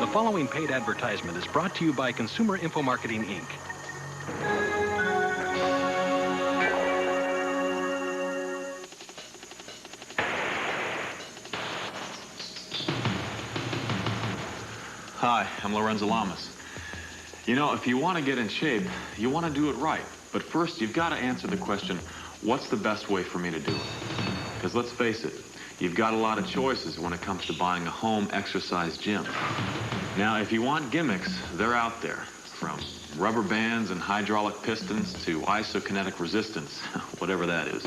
The following paid advertisement is brought to you by Consumer Info Marketing, Inc. Hi, I'm Lorenzo Lamas. You know, if you want to get in shape, you want to do it right. But first, you've got to answer the question, what's the best way for me to do it? Because let's face it, you've got a lot of choices when it comes to buying a home exercise gym. Now, if you want gimmicks, they're out there. From rubber bands and hydraulic pistons to isokinetic resistance, whatever that is.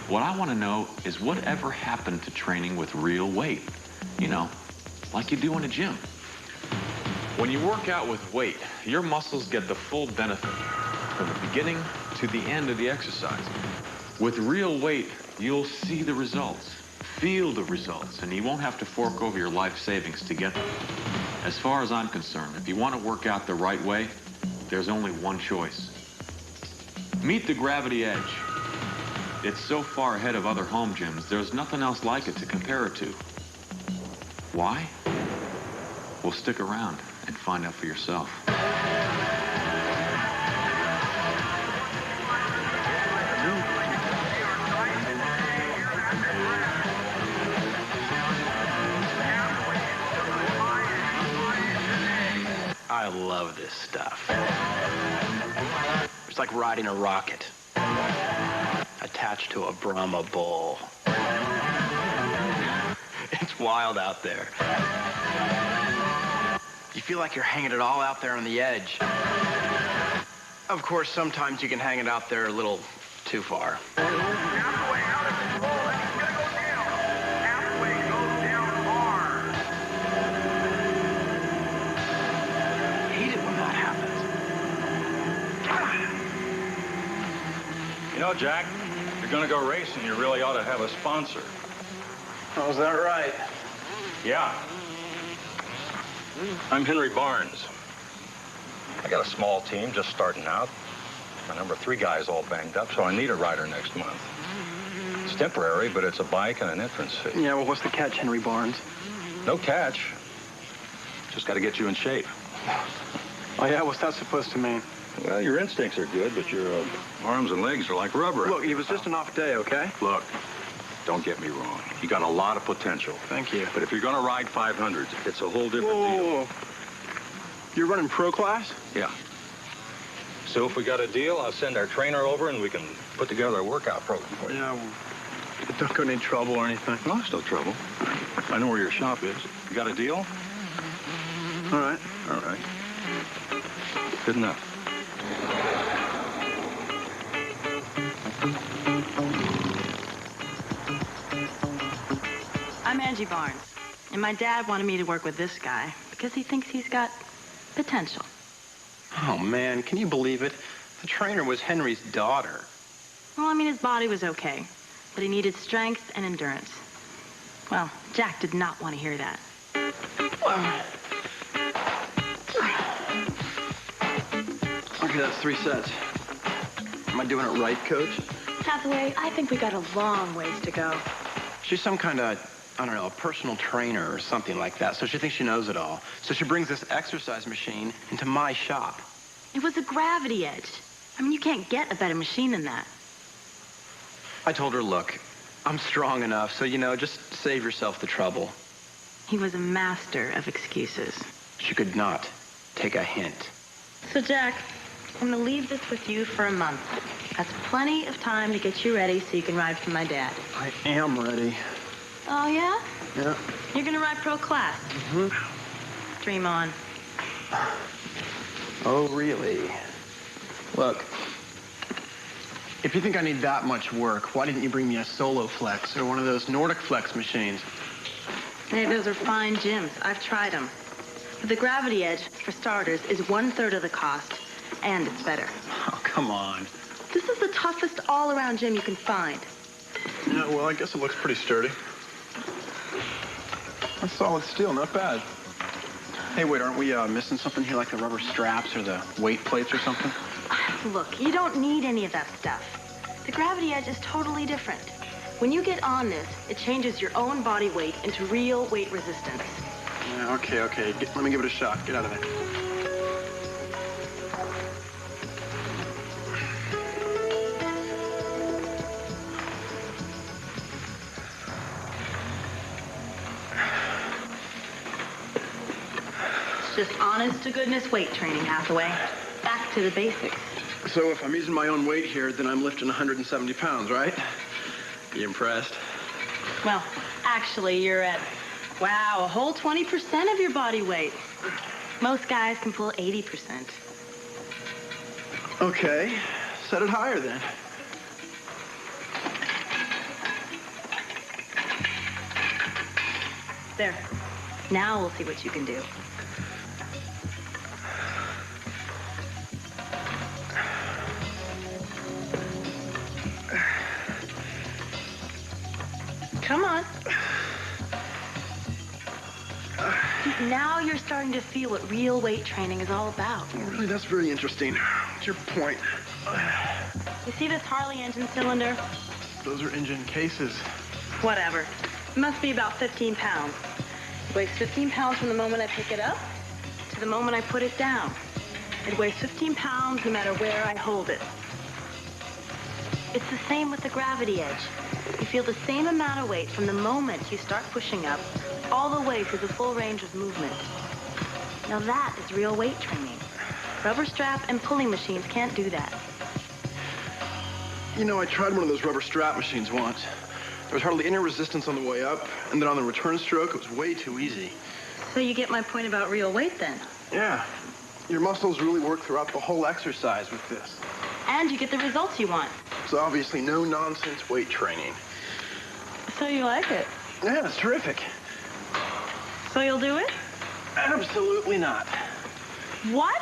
What I want to know is whatever happened to training with real weight? You know, like you do in a gym. When you work out with weight, your muscles get the full benefit from the beginning to the end of the exercise. With real weight, you'll see the results, feel the results, and you won't have to fork over your life savings to get them. As far as I'm concerned, if you want to work out the right way, there's only one choice. Meet the Gravity Edge. It's so far ahead of other home gyms, there's nothing else like it to compare it to. Why? Well, stick around and find out for yourself. I love this stuff. It's like riding a rocket attached to a Brahma bull. It's wild out there. You feel like you're hanging it all out there on the edge. Of course, sometimes you can hang it out there a little too far. You know, Jack, if you're gonna go racing, you really ought to have a sponsor. Oh, is that right? Yeah. I'm Henry Barnes. I got a small team just starting out. My number 3 guy is all banged up, so I need a rider next month. It's temporary, but it's a bike and an entrance fee. Yeah, well, what's the catch, Henry Barnes? No catch. Just got to get you in shape. Oh, yeah? What's that supposed to mean? Well, your instincts are good, but your arms and legs are like rubber. Look, it was just an off day, okay? Look, don't get me wrong. You got a lot of potential. Thank you. But if you're going to ride 500s, it's a whole different deal. Whoa. You're running pro class? Yeah. So if we got a deal, I'll send our trainer over and we can put together a workout program for you. Yeah, well, don't go into any trouble or anything. No, it's no trouble. I know where your shop is. You got a deal? All right. All right. Good enough. I'm Angie Barnes, and my dad wanted me to work with this guy because he thinks he's got potential. Oh, man, can you believe it? The trainer was Henry's daughter. Well, I mean, his body was okay, but he needed strength and endurance. Well, Jack did not want to hear that. Okay, that's 3 sets. Am I doing it right, Coach? Hathaway, I think we got a long ways to go. She's some kind of, I don't know, a personal trainer or something like that, so she thinks she knows it all. So she brings this exercise machine into my shop. It was a Gravity Edge. I mean, you can't get a better machine than that. I told her, look, I'm strong enough, so, you know, just save yourself the trouble. He was a master of excuses. She could not take a hint. So, Jack, I'm gonna leave this with you for a month. That's plenty of time to get you ready so you can ride for my dad. I am ready. Oh, yeah? Yeah. You're gonna ride pro class? Mm-hmm. Dream on. Oh, really? Look, if you think I need that much work, why didn't you bring me a Solo Flex or one of those Nordic Flex machines? Hey, those are fine gyms. I've tried them. But the Gravity Edge, for starters, is 1/3 of the cost, and it's better. Oh, come on. This is the toughest all-around gym you can find. Yeah, well, I guess it looks pretty sturdy. That's solid steel, not bad. Hey, wait, aren't we missing something here, like the rubber straps or the weight plates or something? Look, you don't need any of that stuff. The Gravity Edge is totally different. When you get on this, it changes your own body weight into real weight resistance. Yeah, okay. Let me give it a shot. Get out of there. It's just honest to goodness weight training, Hathaway. Back to the basics. So if I'm using my own weight here, then I'm lifting 170 pounds, right? You impressed? Well, actually, you're at, wow, a whole 20% of your body weight. Most guys can pull 80%. Okay, set it higher then. There. Now we'll see what you can do. Come on. Now you're starting to feel what real weight training is all about. Really, that's very interesting. What's your point? You see this Harley engine cylinder? Those are engine cases. Whatever. It must be about 15 pounds. It weighs 15 pounds from the moment I pick it up to the moment I put it down. It weighs 15 pounds no matter where I hold it. It's the same with the gravity edge. You feel the same amount of weight from the moment you start pushing up all the way through the full range of movement. Now that is real weight training. Rubber strap and pulling machines can't do that. You know, I tried one of those rubber strap machines once. There was hardly any resistance on the way up, and then on the return stroke, it was way too easy. So you get my point about real weight then? Yeah. Your muscles really work throughout the whole exercise with this. And you get the results you want. It's obviously no-nonsense weight training. So you like it? Yeah, it's terrific. So you'll do it? Absolutely not. What?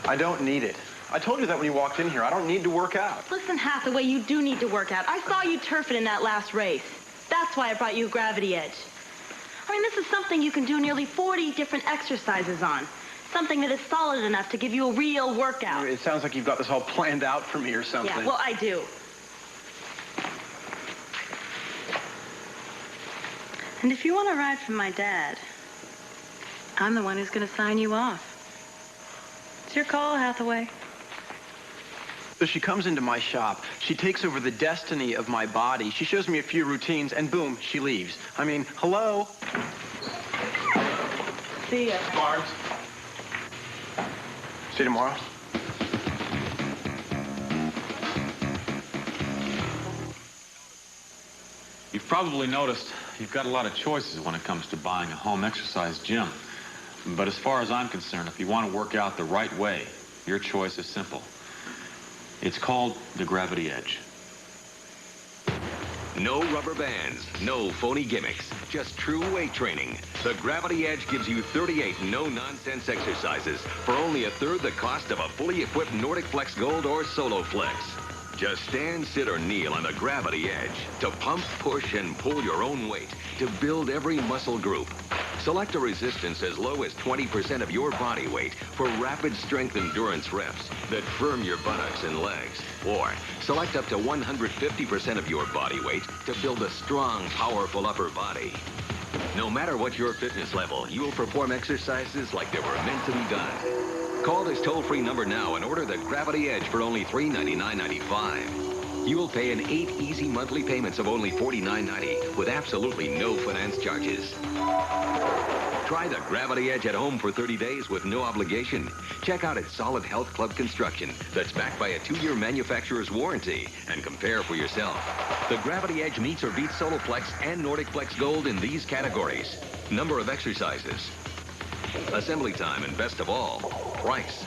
I don't need it. I told you that when you walked in here. I don't need to work out. Listen, Hathaway, you do need to work out. I saw you turf it in that last race. That's why I brought you a gravity edge. I mean, this is something you can do nearly 40 different exercises on. Something that is solid enough to give you a real workout. It sounds like you've got this all planned out for me or something. Yeah, well, I do. And if you want to ride for my dad, I'm the one who's going to sign you off. It's your call, Hathaway. So she comes into my shop. She takes over the destiny of my body. She shows me a few routines, and boom, she leaves. I mean, hello? See ya. Barnes. See you tomorrow. You've probably noticed you've got a lot of choices when it comes to buying a home exercise gym. But as far as I'm concerned, if you want to work out the right way, your choice is simple. It's called the Gravity Edge. No rubber bands, no phony gimmicks, just true weight training. The Gravity Edge gives you 38 no-nonsense exercises for only a third the cost of a fully equipped Nordic Flex Gold or Solo Flex. Just stand, sit, or kneel on the Gravity Edge to pump, push, and pull your own weight to build every muscle group. Select a resistance as low as 20% of your body weight for rapid strength endurance reps that firm your buttocks and legs. Or select up to 150% of your body weight to build a strong, powerful upper body. No matter what your fitness level, you will perform exercises like they were meant to be done. Call this toll-free number now and order the Gravity Edge for only $399.95. You will pay in 8 easy monthly payments of only $49.90 with absolutely no finance charges. Try the Gravity Edge at home for 30 days with no obligation. Check out its Solid Health Club construction that's backed by a 2-year manufacturer's warranty and compare for yourself. The Gravity Edge meets or beats Solo Flex and Nordic Flex Gold in these categories: number of exercises, assembly time, and best of all, price.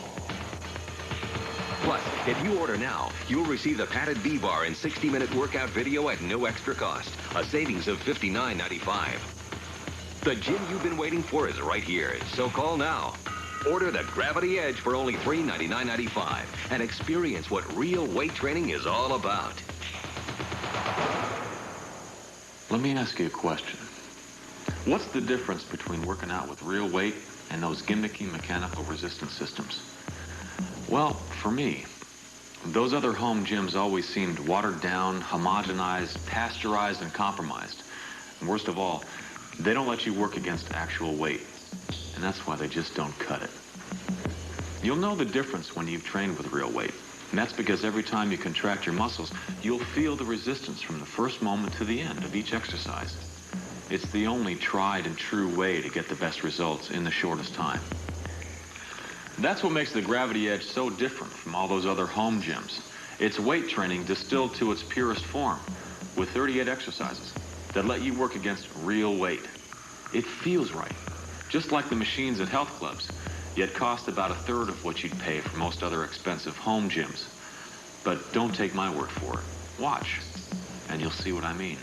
Plus, if you order now, you'll receive the padded V-bar and 60-minute workout video at no extra cost, a savings of $59.95. The gym you've been waiting for is right here, so call now. Order the Gravity Edge for only $399.95 and experience what real weight training is all about. Let me ask you a question. What's the difference between working out with real weight and those gimmicky mechanical resistance systems? Well, for me, those other home gyms always seemed watered down, homogenized, pasteurized, and compromised. And worst of all, they don't let you work against actual weight. And that's why they just don't cut it. You'll know the difference when you've trained with real weight. And that's because every time you contract your muscles, you'll feel the resistance from the first moment to the end of each exercise. It's the only tried and true way to get the best results in the shortest time. That's what makes the Gravity Edge so different from all those other home gyms. It's weight training distilled to its purest form, with 38 exercises that let you work against real weight. It feels right, just like the machines at health clubs, yet cost about a third of what you'd pay for most other expensive home gyms. But don't take my word for it. Watch, and you'll see what I mean.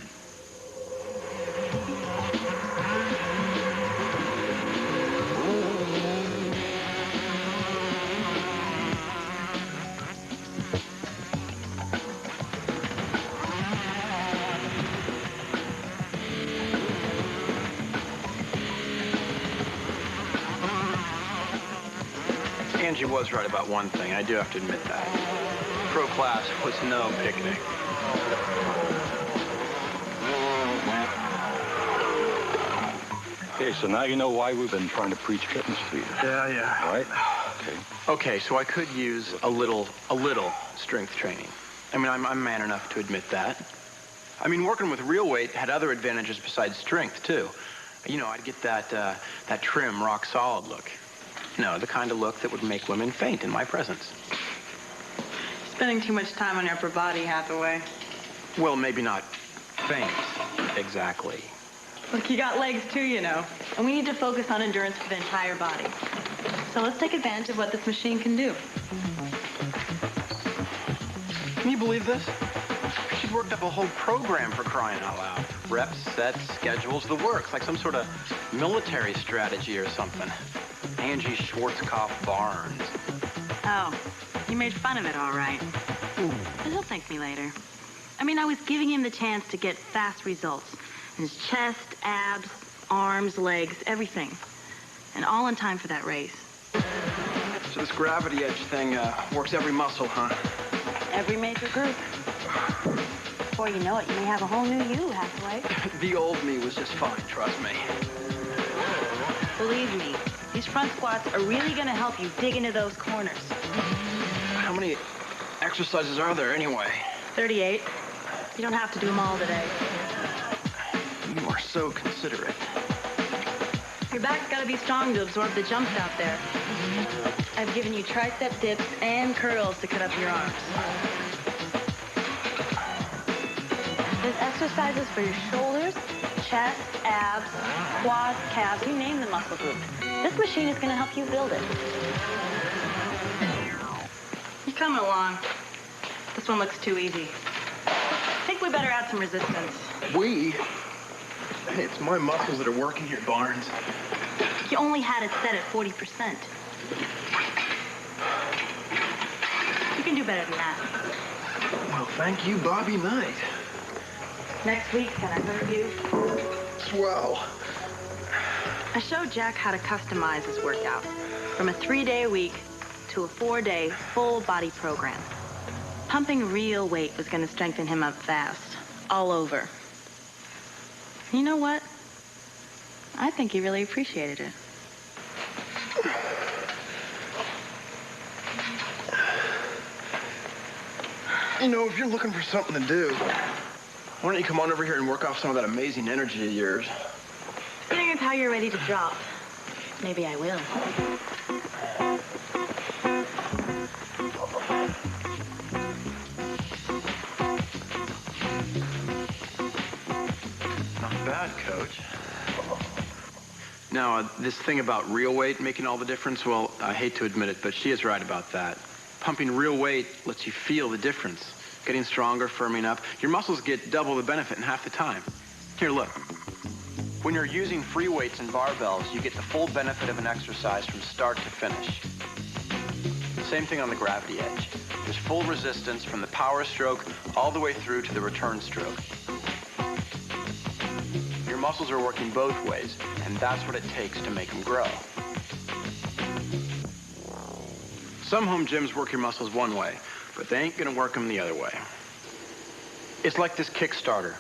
Angie was right about one thing. I do have to admit that. Pro class was no picnic. Okay, so now you know why we've been trying to preach fitness to you. Yeah. Right? Okay. Okay, so I could use a little strength training. I mean, I'm man enough to admit that. I mean, working with real weight had other advantages besides strength, too. You know, I'd get that trim, rock-solid look. No, the kind of look that would make women faint in my presence. Spending too much time on your upper body, Hathaway. Well, maybe not faint, exactly. Look, you got legs too, you know. And we need to focus on endurance for the entire body. So let's take advantage of what this machine can do. Can you believe this? She's worked up a whole program for crying out loud. Reps, sets, schedules, the works, like some sort of military strategy or something. Angie Schwarzkopf-Barnes. Oh, you made fun of it, all right. But he'll thank me later. I mean, I was giving him the chance to get fast results. In his chest, abs, arms, legs, everything. And all in time for that race. So this Gravity Edge thing works every muscle, huh? Every major group. Before you know it, you may have a whole new you, Hathaway. The old me was just fine, trust me. Believe me, these front squats are really going to help you dig into those corners. How many exercises are there anyway? 38. You don't have to do them all today. You are so considerate. Your back's got to be strong to absorb the jumps out there. I've given you tricep dips and curls to cut up your arms. There's exercises for your shoulders, chest, abs, quads, calves, you name the muscle group. This machine is going to help you build it. You're coming along. This one looks too easy. I think we better add some resistance. We? Hey, it's my muscles that are working here, Barnes. You only had it set at 40%. You can do better than that. Well, thank you, Bobby Knight. Next week, can I hurt you? Swell. I showed Jack how to customize his workout from a 3-day a week to a 4-day full body program. Pumping real weight was going to strengthen him up fast, all over. You know what? I think he really appreciated it. You know, if you're looking for something to do, why don't you come on over here and work off some of that amazing energy of yours? Depending on how you're ready to drop, maybe I will. Not bad, Coach. Now, this thing about real weight making all the difference, well, I hate to admit it, but she is right about that. Pumping real weight lets you feel the difference. Getting stronger, firming up. Your muscles get double the benefit in half the time. Here, look. When you're using free weights and barbells, you get the full benefit of an exercise from start to finish. Same thing on the Gravity Edge. There's full resistance from the power stroke all the way through to the return stroke. Your muscles are working both ways, and that's what it takes to make them grow. Some home gyms work your muscles one way, but they ain't gonna work them the other way. It's like this Kickstarter.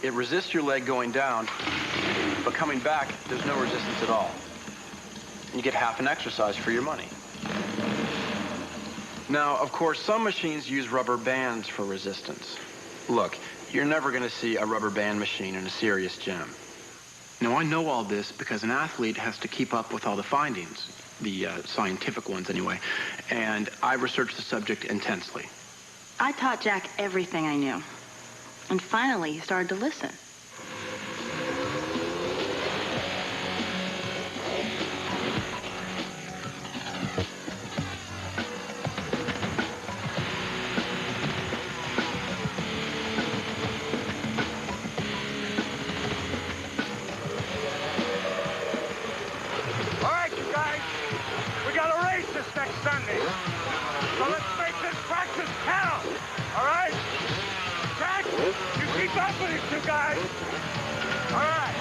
It resists your leg going down, but coming back, there's no resistance at all. You get half an exercise for your money. Now, of course, some machines use rubber bands for resistance. Look, you're never going to see a rubber band machine in a serious gym. Now, I know all this because an athlete has to keep up with all the findings, the scientific ones anyway, and I researched the subject intensely. I taught Jack everything I knew. And finally, he started to listen. All right, you guys, we got a race this next Sunday. So let's make this practice count, all right? Jack, you keep up with these two guys. All right.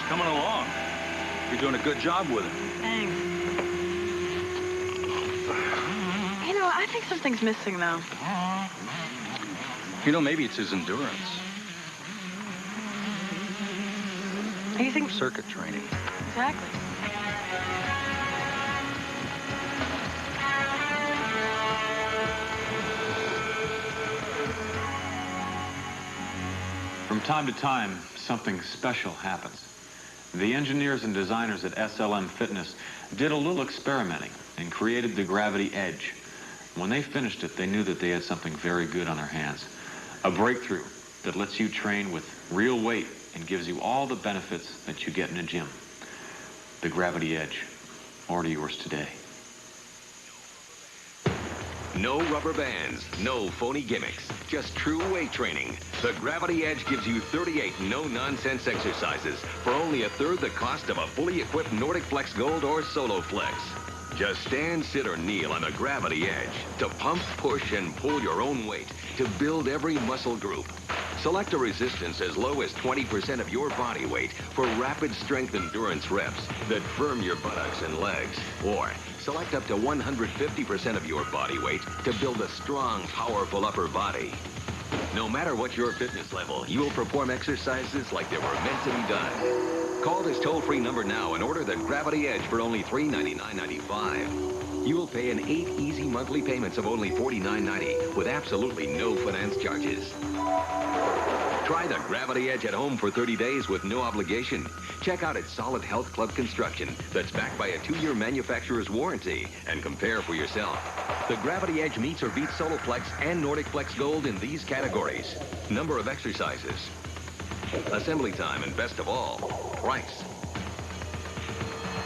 Coming along. You're doing a good job with him. Thanks. You know, I think something's missing, though. You know, maybe it's his endurance. You think? Circuit training. Exactly. From time to time, something special happens. The engineers and designers at SLM Fitness did a little experimenting and created the Gravity Edge. When they finished it, they knew that they had something very good on their hands. A breakthrough that lets you train with real weight and gives you all the benefits that you get in a gym. The Gravity Edge. Order yours today. No rubber bands, no phony gimmicks, just true weight training. The Gravity Edge gives you 38 no-nonsense exercises for only a third the cost of a fully equipped Nordic Flex Gold or Solo Flex. Just stand, sit, or kneel on the Gravity Edge to pump, push, and pull your own weight to build every muscle group. Select a resistance as low as 20% of your body weight for rapid strength endurance reps that firm your buttocks and legs. Or select up to 150% of your body weight to build a strong, powerful upper body. No matter what your fitness level, you will perform exercises like they were meant to be done. Call this toll-free number now and order the Gravity Edge for only $399.95. You will pay in 8 easy monthly payments of only $49.90 with absolutely no finance charges. Try the Gravity Edge at home for 30 days with no obligation. Check out its Solid Health Club construction that's backed by a 2-year manufacturer's warranty and compare for yourself. The Gravity Edge meets or beats Solo Flex and Nordic Flex Gold in these categories: number of exercises, assembly time, and best of all, price.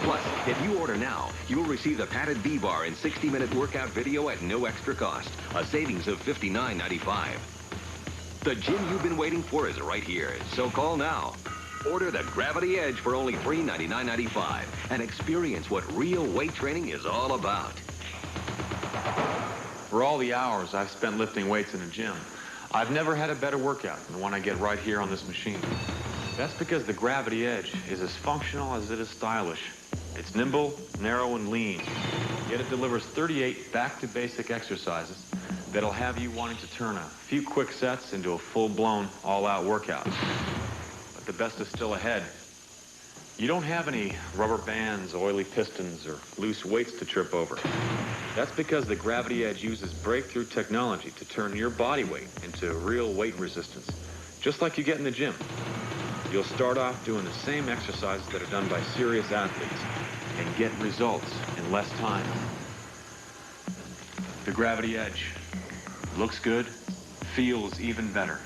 Plus, if you order now, you will receive the padded V-bar and 60-minute workout video at no extra cost, a savings of $59.95. The gym you've been waiting for is right here, so call now. Order the Gravity Edge for only $399.95 and experience what real weight training is all about. For all the hours I've spent lifting weights in a gym, I've never had a better workout than the one I get right here on this machine. That's because the Gravity Edge is as functional as it is stylish. It's nimble, narrow, and lean, yet it delivers 38 back-to-basic exercises that'll have you wanting to turn a few quick sets into a full-blown, all-out workout. But the best is still ahead. You don't have any rubber bands, oily pistons, or loose weights to trip over. That's because the Gravity Edge uses breakthrough technology to turn your body weight into real weight resistance, just like you get in the gym. You'll start off doing the same exercises that are done by serious athletes and get results in less time. The Gravity Edge looks good, feels even better.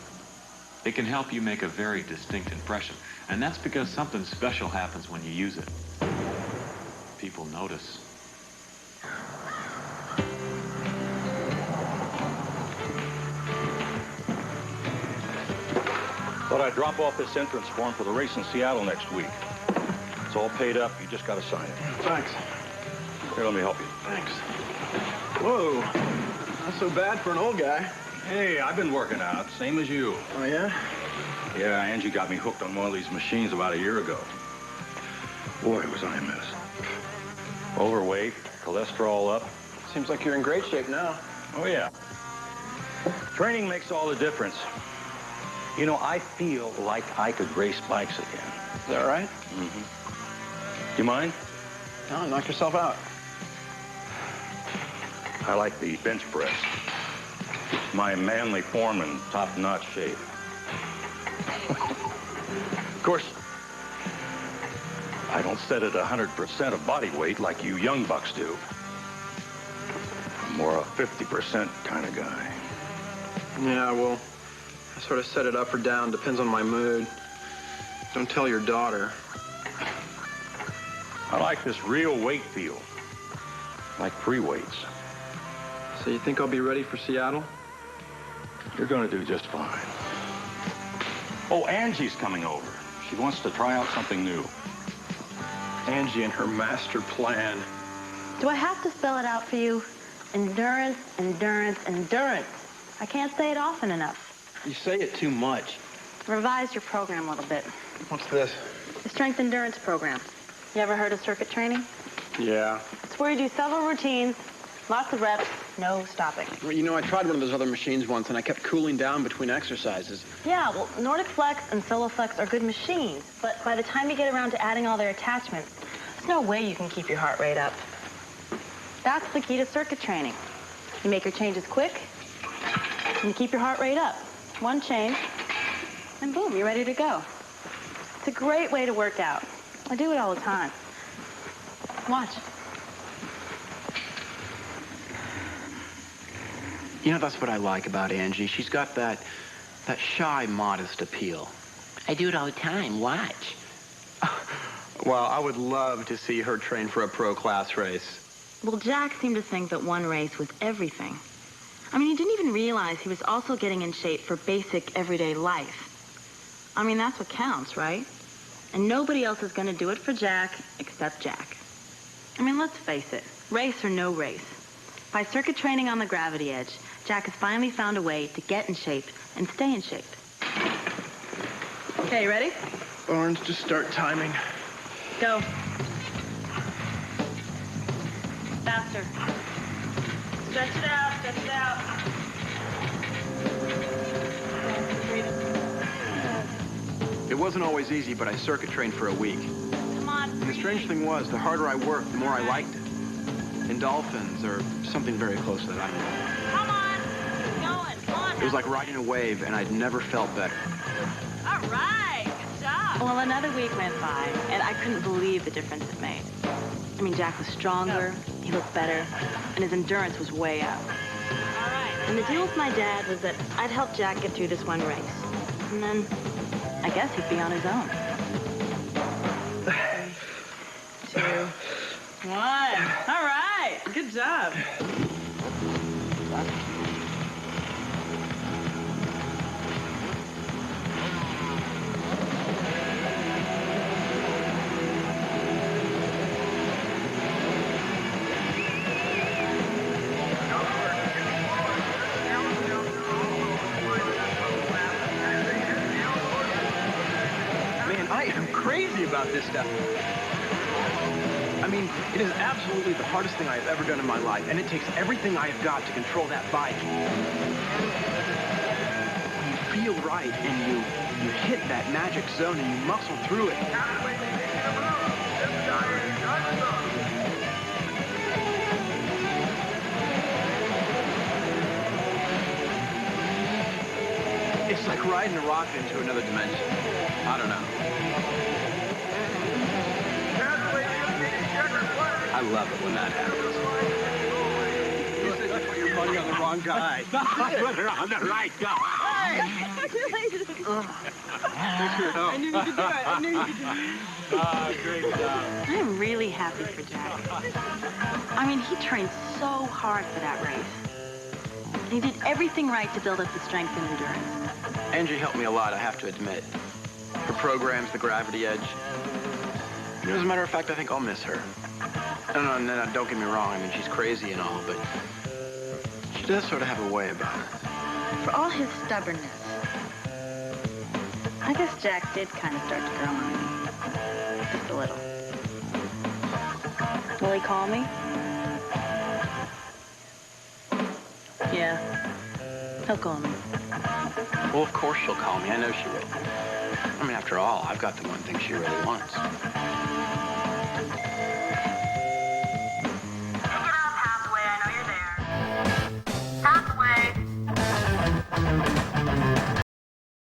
It can help you make a very distinct impression, and that's because something special happens when you use it. People notice. Thought I'd drop off this entrance form for the race in Seattle next week. It's all paid up. You just got to sign it. Thanks. Here, let me help you. Thanks. Whoa. Not so bad for an old guy. Hey, I've been working out, same as you. Oh, yeah? Yeah, Angie got me hooked on one of these machines about a year ago. Boy, was I a mess. Overweight, cholesterol up. Seems like you're in great shape now. Oh, yeah. Training makes all the difference. You know, I feel like I could race bikes again. Is that right? Mm-hmm. You mind? No, knock yourself out. I like the bench press. My manly form in top-notch shape. Of course, I don't set it 100% of body weight like you young bucks do. I'm more a 50% kind of guy. Yeah, well, I sort of set it up or down, depends on my mood. Don't tell your daughter. I like this real weight feel, like free weights. So you think I'll be ready for Seattle? You're gonna do just fine. Oh, Angie's coming over. She wants to try out something new. Angie and her master plan. Do I have to spell it out for you? Endurance, endurance, endurance. I can't say it often enough. You say it too much. Revise your program a little bit. What's this? The strength endurance program. You ever heard of circuit training? Yeah. It's where you do several routines, lots of reps, no stopping. Well, you know, I tried one of those other machines once, and I kept cooling down between exercises. Yeah, well, Nordic Flex and SoloFlex are good machines, but by the time you get around to adding all their attachments, there's no way you can keep your heart rate up. That's the key to circuit training. You make your changes quick, and you keep your heart rate up. One change, and boom, you're ready to go. It's a great way to work out. I do it all the time. Watch. You know, that's what I like about Angie. She's got that shy, modest appeal. I do it all the time. Watch. Well, I would love to see her train for a pro class race. Well, Jack seemed to think that one race was everything. I mean, he didn't even realize he was also getting in shape for basic everyday life. I mean, that's what counts, right? And nobody else is going to do it for Jack except Jack. I mean, let's face it, race or no race. By circuit training on the Gravity Edge, Jack has finally found a way to get in shape and stay in shape. Okay, you ready? Barnes, just start timing. Go. Faster. Stretch it out, stretch it out. It wasn't always easy, but I circuit trained for a week. Come on. And the strange thing was, the harder I worked, the more I liked it. Endorphins, or something very close to that, I know. Come on. Keep going. Come on. It was like riding a wave, and I'd never felt better. All right. Good job. Well, another week went by, and I couldn't believe the difference it made. I mean, Jack was stronger, he looked better, and his endurance was way up. All right. And the deal with my dad was that I'd help Jack get through this one race. And then I guess he'd be on his own. 3, 2, 1. All right. Good job. I am crazy about this stuff. I mean, it is absolutely the hardest thing I have ever done in my life, and it takes everything I have got to control that bike. When you feel right and you hit that magic zone and you muscle through it. It's like riding a rocket into another dimension. I don't know. I love it when that happens. You said you put your money on the wrong guy. I put it on the right guy. Thanks for your help. I knew you could do it. I knew you could do it. Great job. I'm really happy for Jack. I mean, he trained so hard for that race. He did everything right to build up the strength and endurance. Angie helped me a lot, I have to admit. Her programs, the Gravity Edge. You know, as a matter of fact, I think I'll miss her. No, don't get me wrong. I mean, she's crazy and all, but she does sort of have a way about her. For all his stubbornness, I guess Jack did kind of start to grow on me. Just a little. Will he call me? Yeah. He'll call me. Well, of course she'll call me. I know she will. I mean, after all, I've got the one thing she really wants.